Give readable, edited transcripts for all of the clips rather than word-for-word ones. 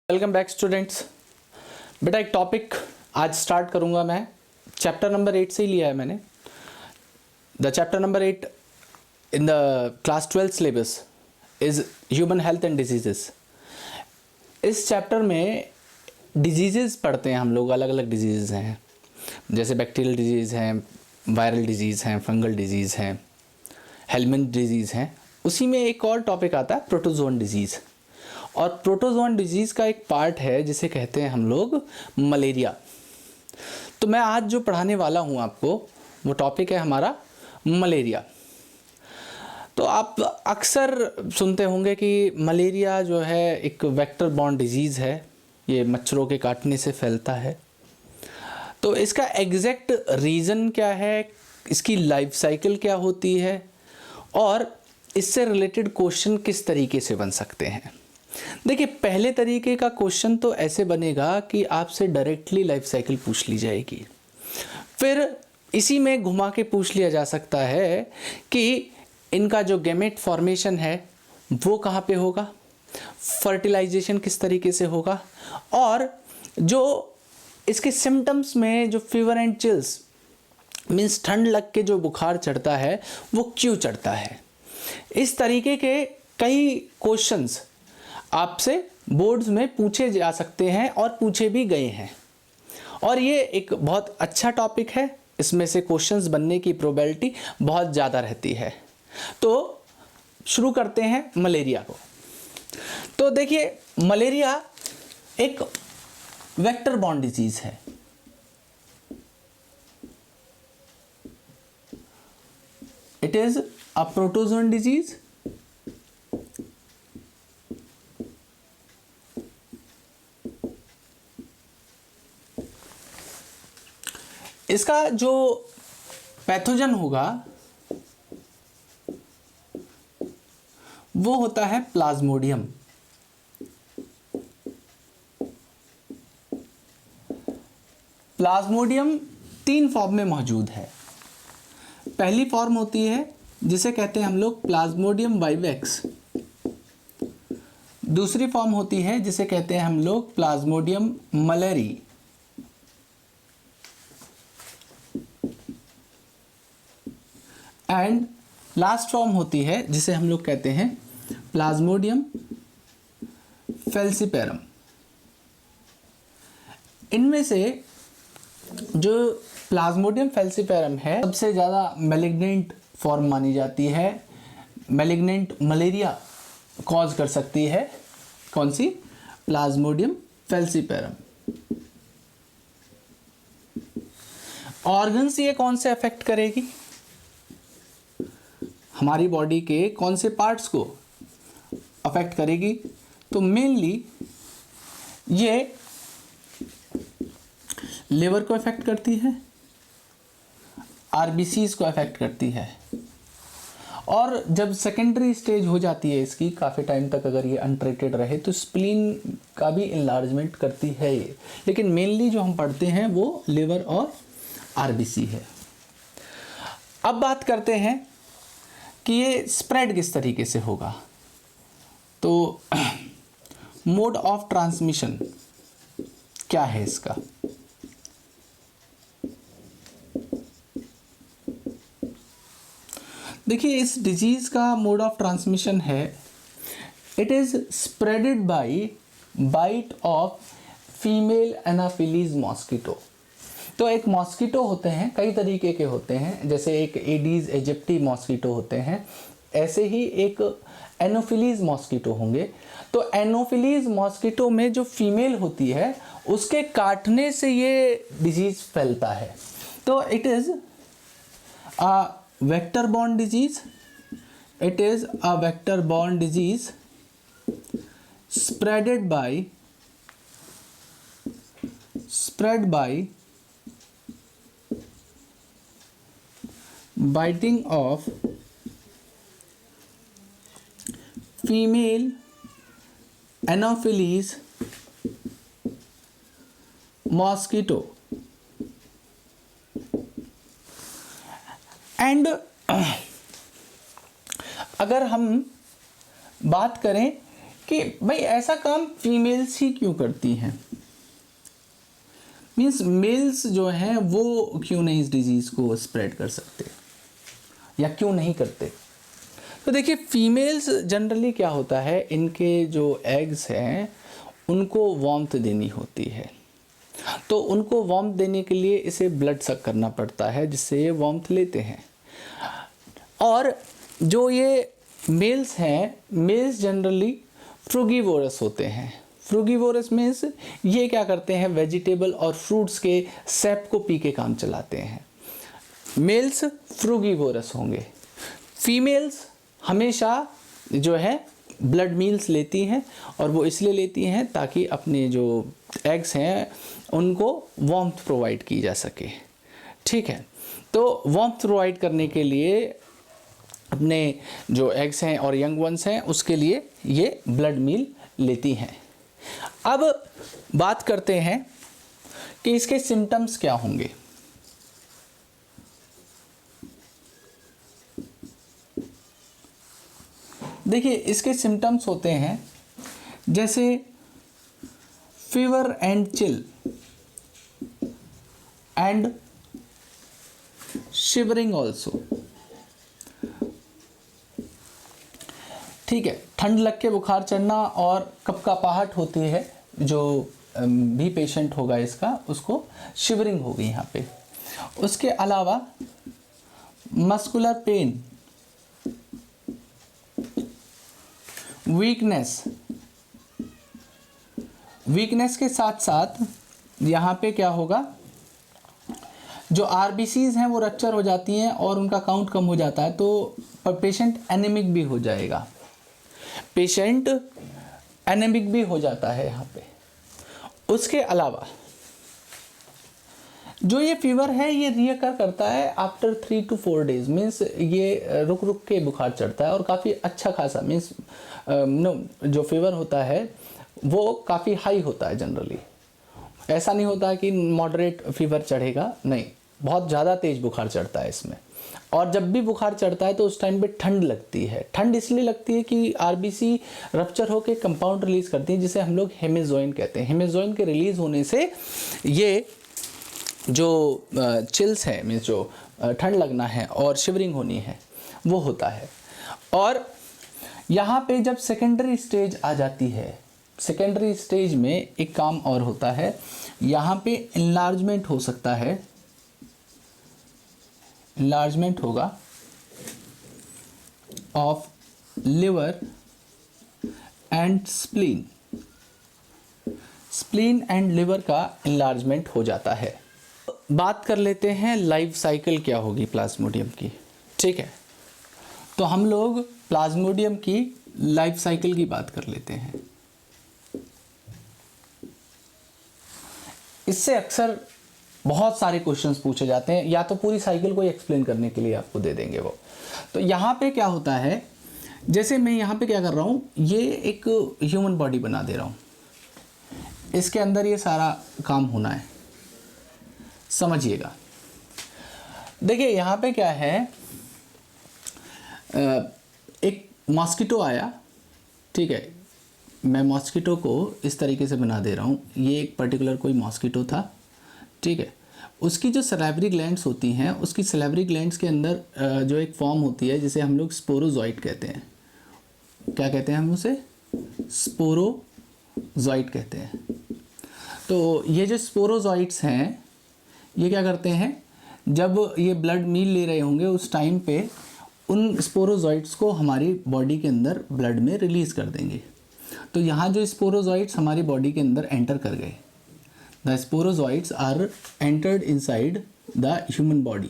Welcome back students. बेटा एक topic आज स्टार्ट करूंगा मैं। चैप्टर नंबर 8 से ही लिया है मैंने। The chapter number 8 in the class 12 syllabus is human health and diseases. इस चैप्टर में डिजीजेस पढ़ते हैं हम लोग। अलग अलग डिजीज़ हैं, जैसे बैक्टीरियल डिजीज़ हैं, वायरल डिजीज़ हैं, फंगल डिजीज़ हैं, हेलमिंथ डिजीज़ हैं। उसी में एक और टॉपिक आता है प्रोटोजोन डिजीज़। और प्रोटोजोन डिजीज़ का एक पार्ट है जिसे कहते हैं हम लोग मलेरिया। तो मैं आज जो पढ़ाने वाला हूँ आपको वो टॉपिक है हमारा मलेरिया। तो आप अक्सर सुनते होंगे कि मलेरिया जो है एक वेक्टर बॉर्न डिजीज़ है, ये मच्छरों के काटने से फैलता है। तो इसका एग्जैक्ट रीज़न क्या है, इसकी लाइफ साइकिल क्या होती है और इससे रिलेटेड क्वेश्चन किस तरीके से बन सकते हैं। देखिए, पहले तरीके का क्वेश्चन तो ऐसे बनेगा कि आपसे डायरेक्टली लाइफ साइकिल पूछ ली जाएगी। फिर इसी में घुमा के पूछ लिया जा सकता है कि इनका जो गैमेट फॉर्मेशन है वो कहाँ पे होगा, फर्टिलाइजेशन किस तरीके से होगा, और जो इसके सिम्टम्स में जो फीवर एंड चिल्स मीन्स ठंड लग के जो बुखार चढ़ता है वो क्यों चढ़ता है। इस तरीके के कई क्वेश्चंस आपसे बोर्ड्स में पूछे जा सकते हैं और पूछे भी गए हैं। और ये एक बहुत अच्छा टॉपिक है, इसमें से क्वेश्चंस बनने की प्रोबेबिलिटी बहुत ज़्यादा रहती है। तो शुरू करते हैं मलेरिया को। तो देखिए, मलेरिया एक वेक्टर बॉर्न डिजीज़ है। It is a protozoan disease इसका जो पैथोजन होगा वो होता है प्लाज्मोडियम। प्लाज्मोडियम 3 फॉर्म में मौजूद है। पहली फॉर्म होती है जिसे कहते हैं हम लोग प्लाज्मोडियम वाइवेक्स। दूसरी फॉर्म होती है जिसे कहते हैं हम लोग Plasmodium malariae. And last form होती है जिसे हम लोग कहते हैं प्लाज्मोडियम फैल्सिपेरम। इनमें से जो प्लाज्मोडियम फैल्सिपेरम है सबसे ज़्यादा मैलिग्नेंट फॉर्म मानी जाती है। मैलिग्नेंट मलेरिया कॉज कर सकती है। कौन सी? Plasmodium falciparum. ऑर्गन्स ये कौन से अफेक्ट करेगी, हमारी बॉडी के कौन से पार्ट्स को अफेक्ट करेगी? तो मेनली ये लिवर को अफेक्ट करती है, आरबीसीज को अफेक्ट करती है, और जब सेकेंडरी स्टेज हो जाती है इसकी, काफ़ी टाइम तक अगर ये अनट्रीटेड रहे तो स्प्लीन का भी इनलार्जमेंट करती है ये। लेकिन मेनली जो हम पढ़ते हैं वो लिवर और आरबीसी है। अब बात करते हैं कि ये स्प्रेड किस तरीके से होगा। तो मोड ऑफ ट्रांसमिशन क्या है इसका? देखिए, इस डिजीज़ का मोड ऑफ ट्रांसमिशन है, it is spreaded by bite of female Anopheles mosquito. तो एक मॉस्किटो होते हैं, कई तरीके के होते हैं, जैसे एक एडीज एजिप्टी मॉस्किटो होते हैं, ऐसे ही एक एनोफिलीज मॉस्किटो होंगे। तो एनोफिलीज मॉस्किटो में जो फीमेल होती है उसके काटने से ये डिजीज़ फैलता है। तो it is a vector borne disease. It is a vector borne disease spread by biting of female Anopheles mosquito। And अगर हम बात करें कि भाई ऐसा काम फीमेल्स ही क्यों करती हैं, मीन्स मेल्स जो हैं वो क्यों नहीं इस डिजीज़ को स्प्रेड कर सकते या क्यों नहीं करते। तो देखिए फीमेल्स जनरली क्या होता है, इनके जो एग्स हैं उनको वार्मथ देनी होती है, तो उनको वार्मथ देने के लिए इसे ब्लड सक करना पड़ता है जिससे ये वार्मथ लेते हैं। और जो ये मेल्स हैं, मेल्स जनरली फ्रूगीवोरस होते हैं। फ्रूगीवोरस मीन्स ये क्या करते हैं, वेजिटेबल और फ्रूट्स के सैप को पी के काम चलाते हैं। मेल्स फ्रूगीवोरस होंगे। फीमेल्स हमेशा जो है ब्लड मील्स लेती हैं, और वो इसलिए लेती हैं ताकि अपने जो एग्स हैं उनको वार्मथ प्रोवाइड की जा सके। ठीक है, तो वार्मथ प्रोवाइड करने के लिए अपने जो एग्स हैं और यंग वंस हैं उसके लिए ये ब्लड मील लेती हैं। अब बात करते हैं कि इसके सिम्टम्स क्या होंगे। देखिए इसके सिम्टम्स होते हैं जैसे fever and chill and shivering also. ठीक है, ठंड लग के बुखार चढ़ना और कपकपाहट होती है, जो भी पेशेंट होगा इसका उसको शिवरिंग होगी यहाँ पे। उसके अलावा मस्कुलर पेन, वीकनेस के साथ साथ यहाँ पे क्या होगा, जो आरबीसीज हैं वो रप्चर हो जाती हैं और उनका काउंट कम हो जाता है, तो पेशेंट एनीमिक भी हो जाएगा, पेशेंट एनीमिक भी हो जाता है यहाँ पे। उसके अलावा जो ये फीवर है ये रियकर करता है आफ्टर 3 to 4 days, मीन्स ये रुक रुक के बुखार चढ़ता है और काफ़ी अच्छा खासा, मीन्स जो फीवर होता है वो काफ़ी हाई होता है जनरली। ऐसा नहीं होता कि मॉडरेट फीवर चढ़ेगा, नहीं, बहुत ज़्यादा तेज़ बुखार चढ़ता है इसमें। और जब भी बुखार चढ़ता है तो उस टाइम पे ठंड लगती है। ठंड इसलिए लगती है कि आरबीसी रप्चर होकर कंपाउंड रिलीज़ करती है जिसे हम लोग हेमेजोइन कहते हैं। हेमेजोइन के रिलीज़ होने से ये जो चिल्स है, मीन्स जो ठंड लगना है और शिवरिंग होनी है वो होता है। और यहाँ पे जब सेकेंडरी स्टेज आ जाती है, सेकेंडरी स्टेज में एक काम और होता है, यहाँ पे इन्लार्जमेंट हो सकता है, इन्लार्जमेंट होगा of liver and spleen. Spleen and liver का इन्लार्जमेंट हो जाता है। बात कर लेते हैं लाइफ साइकिल क्या होगी प्लाज्मोडियम की। ठीक है, तो हम लोग प्लाज्मोडियम की लाइफ साइकिल की बात कर लेते हैं। इससे अक्सर बहुत सारे क्वेश्चंस पूछे जाते हैं, या तो पूरी साइकिल को एक्सप्लेन करने के लिए आपको दे देंगे वो। तो यहाँ पे क्या होता है, जैसे मैं यहाँ पे क्या कर रहा हूँ, ये एक ह्यूमन बॉडी बना दे रहा हूँ, इसके अंदर ये सारा काम होना है, समझिएगा। देखिए यहाँ पे क्या है, एक मॉस्किटो आया, ठीक है, मैं मॉस्किटो को इस तरीके से बना दे रहा हूँ, ये एक पर्टिकुलर कोई मॉस्किटो था, ठीक है। उसकी जो सैलिवरी ग्लैंड्स होती हैं, उसकी सैलिवरी ग्लैंड्स के अंदर जो एक फॉर्म होती है जिसे हम लोग स्पोरोजॉइट कहते हैं। क्या कहते हैं हम उसे? स्पोरोजॉइट कहते हैं। तो ये जो स्पोरोजॉइट्स हैं ये क्या करते हैं, जब ये ब्लड मील ले रहे होंगे उस टाइम पे उन स्पोरोजॉइट्स को हमारी बॉडी के अंदर ब्लड में रिलीज़ कर देंगे। तो यहाँ जो स्पोरोजॉइट्स हमारी बॉडी के अंदर एंटर कर गए, the sporozoites are entered inside the human body.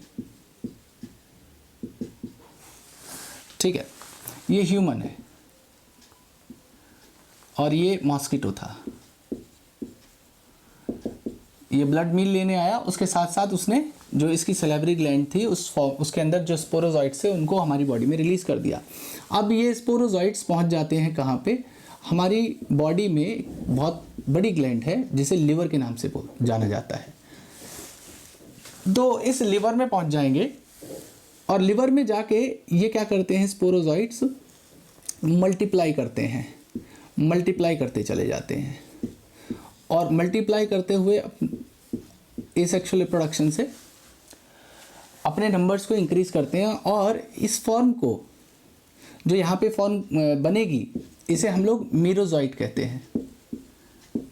ठीक है, ये ह्यूमन है और ये मॉस्किटो था। ये ब्लड मील लेने आया, उसके साथ साथ उसने जो इसकी सैलिवरी ग्लैंड थी उसके अंदर जो स्पोरोजॉइट्स थे उनको हमारी बॉडी में रिलीज़ कर दिया। अब ये स्पोरोजॉइट्स पहुंच जाते हैं कहाँ पे, हमारी बॉडी में बहुत बड़ी ग्लैंड है जिसे लिवर के नाम से जाना जाता है। तो इस लिवर में पहुंच जाएंगे और लिवर में जाके ये क्या करते हैं, स्पोरोजॉइट्स मल्टीप्लाई करते हैं। मल्टीप्लाई करते चले जाते हैं और मल्टीप्लाई करते हुए एसेक्सुअल रिप्रोडक्शन से अपने नंबर्स को इंक्रीज करते हैं और इस फॉर्म को, जो यहाँ पे फॉर्म बनेगी, इसे हम लोग मीरोजॉइट कहते हैं।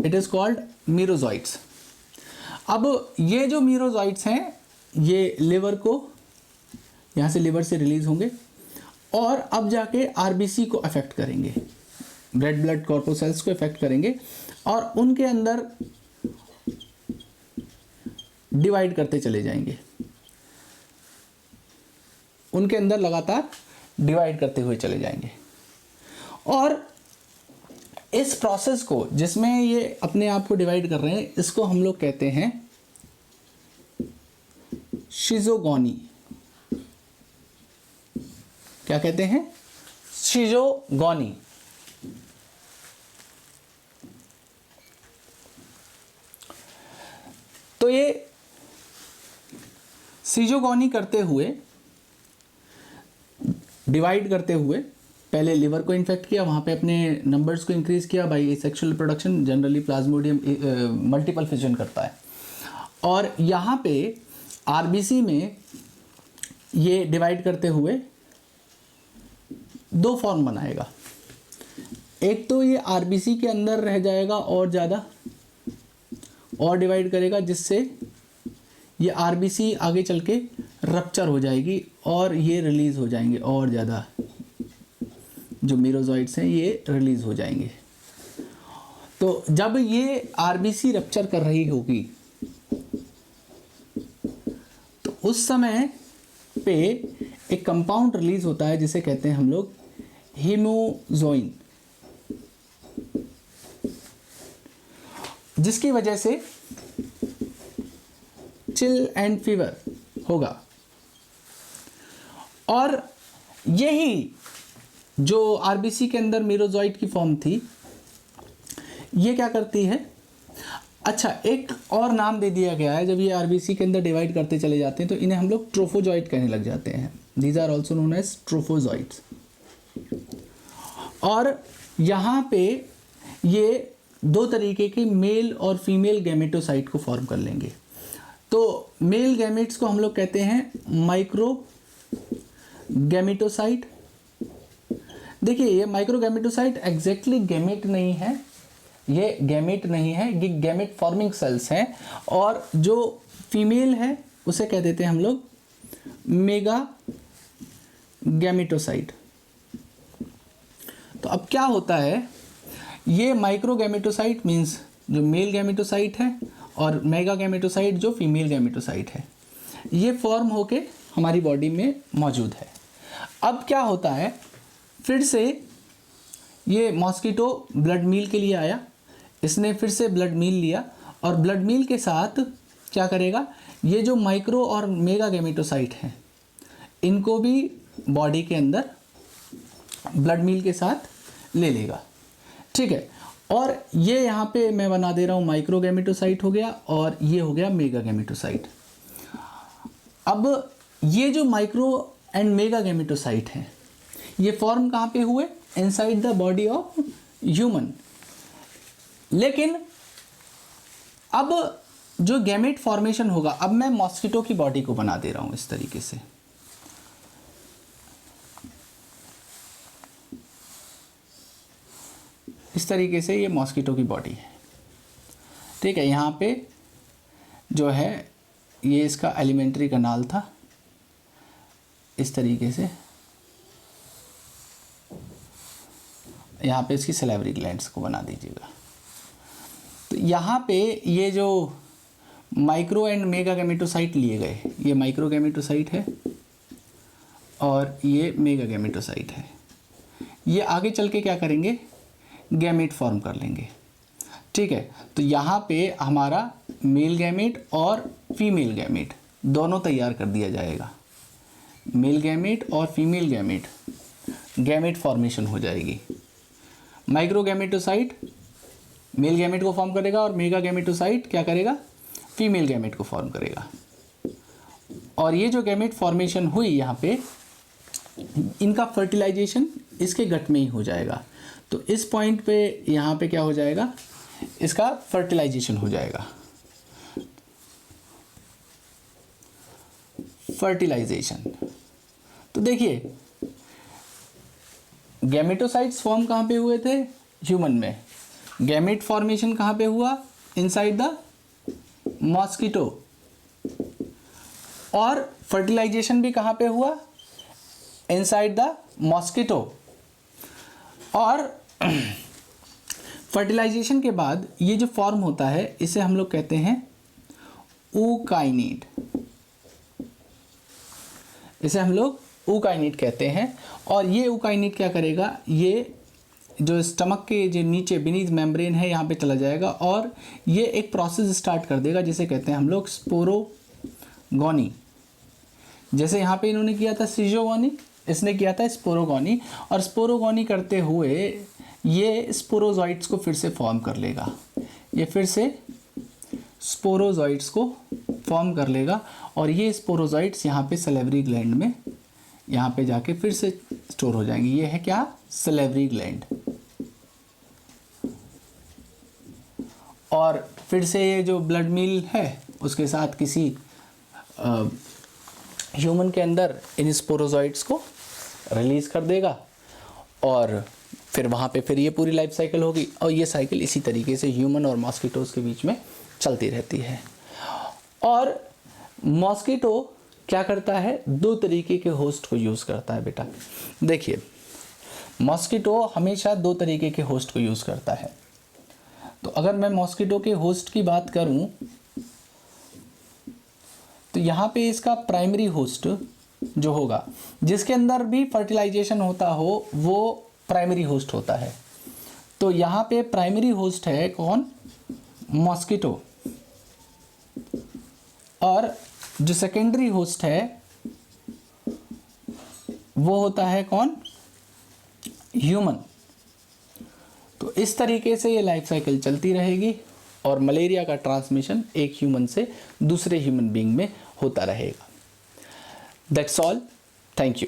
It is called merozoites. अब ये जो मीरोजॉइट्स हैं ये लिवर को, यहाँ से लिवर से रिलीज होंगे और अब जाके आरबीसी को अफेक्ट करेंगे, रेड ब्लड कॉर्पोसेल्स को अफेक्ट करेंगे और उनके अंदर डिवाइड करते चले जाएंगे, उनके अंदर लगातार डिवाइड करते हुए चले जाएंगे। और इस प्रोसेस को, जिसमें ये अपने आप को डिवाइड कर रहे हैं, इसको हम लोग कहते हैं शिजोगोनी। क्या कहते हैं? शिजोगोनी। तो ये शिजोगोनी करते हुए, डिवाइड करते हुए, पहले लिवर को इन्फेक्ट किया, वहाँ पे अपने नंबर्स को इंक्रीज किया by asexual reproduction. Generally Plasmodium multiple fission करता है और यहाँ पे आरबीसी में ये डिवाइड करते हुए दो फॉर्म बनाएगा। एक तो ये आरबीसी के अंदर रह जाएगा और ज़्यादा और डिवाइड करेगा, जिससे ये आरबीसी आगे चल के रप्चर हो जाएगी और ये रिलीज़ हो जाएंगे और ज़्यादा, जो मीरोजॉइट्स हैं ये रिलीज़ हो जाएंगे। तो जब ये आरबीसी रप्चर कर रही होगी तो उस समय पे एक कंपाउंड रिलीज होता है जिसे कहते हैं हम लोग हीमोजोइन, जिसकी वजह से चिल एंड फीवर होगा। और यही जो आरबीसी के अंदर मीरोजॉइट की फॉर्म थी, ये क्या करती है? अच्छा, एक और नाम दे दिया गया है। जब ये आरबीसी के अंदर डिवाइड करते चले जाते हैं तो इन्हें हम लोग ट्रोफोजॉइट कहने लग जाते हैं। These are also known as trophozoites. और यहाँ पे ये दो तरीके के मेल और फीमेल गैमेटोसाइट को फॉर्म कर लेंगे। तो मेल गैमेट्स को हम लोग कहते हैं माइक्रो गैमेटोसाइट। देखिए, ये माइक्रो गैमेटोसाइट एग्जैक्टली गैमेट नहीं है, ये गैमेट नहीं है, ये गैमेट फॉर्मिंग सेल्स हैं। और जो फीमेल है उसे कह देते हैं हम लोग मेगा गैमेटोसाइट। तो अब क्या होता है, ये माइक्रो गैमेटोसाइट मीन्स जो मेल गैमेटोसाइट है और मेगा गैमेटोसाइट जो फीमेल गैमेटोसाइट है, ये फॉर्म होके हमारी बॉडी में मौजूद है। अब क्या होता है, फिर से ये मॉस्किटो ब्लड मील के लिए आया, इसने फिर से ब्लड मील लिया और ब्लड मील के साथ क्या करेगा, ये जो माइक्रो और मेगा गैमेटोसाइट हैं इनको भी बॉडी के अंदर ब्लड मील के साथ ले लेगा। ठीक है, और ये यहाँ पे मैं बना दे रहा हूँ माइक्रो गैमेटोसाइट हो गया और ये हो गया मेगा गैमेटोसाइट। अब ये जो माइक्रो एंड मेगा गैमेटोसाइट हैं ये फॉर्म कहाँ पे हुए? Inside the body of human. लेकिन अब जो गैमेट फॉर्मेशन होगा, अब मैं मॉस्किटो की बॉडी को बना दे रहा हूँ इस तरीके से। इस तरीके से ये मॉस्किटो की बॉडी है। ठीक है, यहाँ पे जो है ये इसका एलिमेंट्री कनाल था, इस तरीके से यहाँ पे इसकी सैलिवरी ग्लैंड्स को बना दीजिएगा। तो यहाँ पे ये जो माइक्रो एंड मेगा गैमेटोसाइट लिए गए, ये माइक्रो गैमेटोसाइट है और ये मेगा गैमेटोसाइट है। ये आगे चल के क्या करेंगे? गैमेट फॉर्म कर लेंगे। ठीक है, तो यहाँ पे हमारा मेल गैमेट और फीमेल गैमेट दोनों तैयार कर दिया जाएगा। मेल गैमेट और फीमेल गैमेट, गैमेट फॉर्मेशन हो जाएगी। माइक्रो गैमेटोसाइट मेल गैमेट को फॉर्म करेगा और मेगा गैमेटोसाइट क्या करेगा? फीमेल गैमेट को फॉर्म करेगा। और ये जो गैमेट फॉर्मेशन हुई यहाँ पे, इनका फर्टिलाइजेशन इसके गट में ही हो जाएगा। तो इस पॉइंट पे यहाँ पे क्या हो जाएगा, इसका फर्टिलाइजेशन हो जाएगा। फर्टिलाइजेशन, तो देखिए गैमेटोसाइट्स फॉर्म कहाँ पे हुए थे, ह्यूमन में। गैमेट फॉर्मेशन कहाँ पे हुआ, इनसाइड द मॉस्किटो। और फर्टिलाइजेशन भी कहाँ पे हुआ, इनसाइड द मॉस्किटो। और फर्टिलाइजेशन के बाद ये जो फॉर्म होता है इसे हम लोग कहते हैं ऊकाइनेट। इसे हम लोग ऊकाइनेट कहते हैं। और ये ऊकाइनेट क्या करेगा, ये जो स्टमक के जो नीचे बीनीथ मेम्ब्रेन है यहाँ पे चला जाएगा और ये एक प्रोसेस स्टार्ट कर देगा जिसे कहते हैं हम लोग स्पोरोगोनी। जैसे यहाँ पे इन्होंने किया था सिजोगोनी, इसने किया था स्पोरोगोनी। और स्पोरोगोनी करते हुए ये स्पोरोजॉइट्स को फिर से फॉर्म कर लेगा। ये फिर से स्पोरोजॉइट्स को फॉर्म कर लेगा और ये स्पोरोजॉइट्स यहाँ पे सलेवरी ग्लैंड में यहाँ पे जाके फिर से स्टोर हो जाएंगे। ये है क्या, सलेवरी ग्लैंड। और फिर से ये जो ब्लड मील है उसके साथ किसी ह्यूमन के अंदर इन स्पोरोजॉइट्स को रिलीज कर देगा और फिर वहाँ पे फिर ये पूरी लाइफ साइकिल होगी। और ये साइकिल इसी तरीके से ह्यूमन और मॉस्किटोज के बीच में चलती रहती है। और मॉस्किटो क्या करता है, दो तरीके के होस्ट को यूज़ करता है बेटा। देखिए मॉस्किटो हमेशा दो तरीके के होस्ट को यूज़ करता है। तो अगर मैं मॉस्किटो के होस्ट की बात करूं तो यहाँ पे इसका प्राइमरी होस्ट जो होगा, जिसके अंदर भी फर्टिलाइजेशन होता हो, वो प्राइमरी होस्ट होता है। तो यहाँ पे प्राइमरी होस्ट है कौन, मॉस्किटो। और जो सेकेंडरी होस्ट है वो होता है कौन, ह्यूमन। तो इस तरीके से ये लाइफ साइकिल चलती रहेगी और मलेरिया का ट्रांसमिशन एक ह्यूमन से दूसरे ह्यूमन बीइंग में होता रहेगा। That's all, thank you.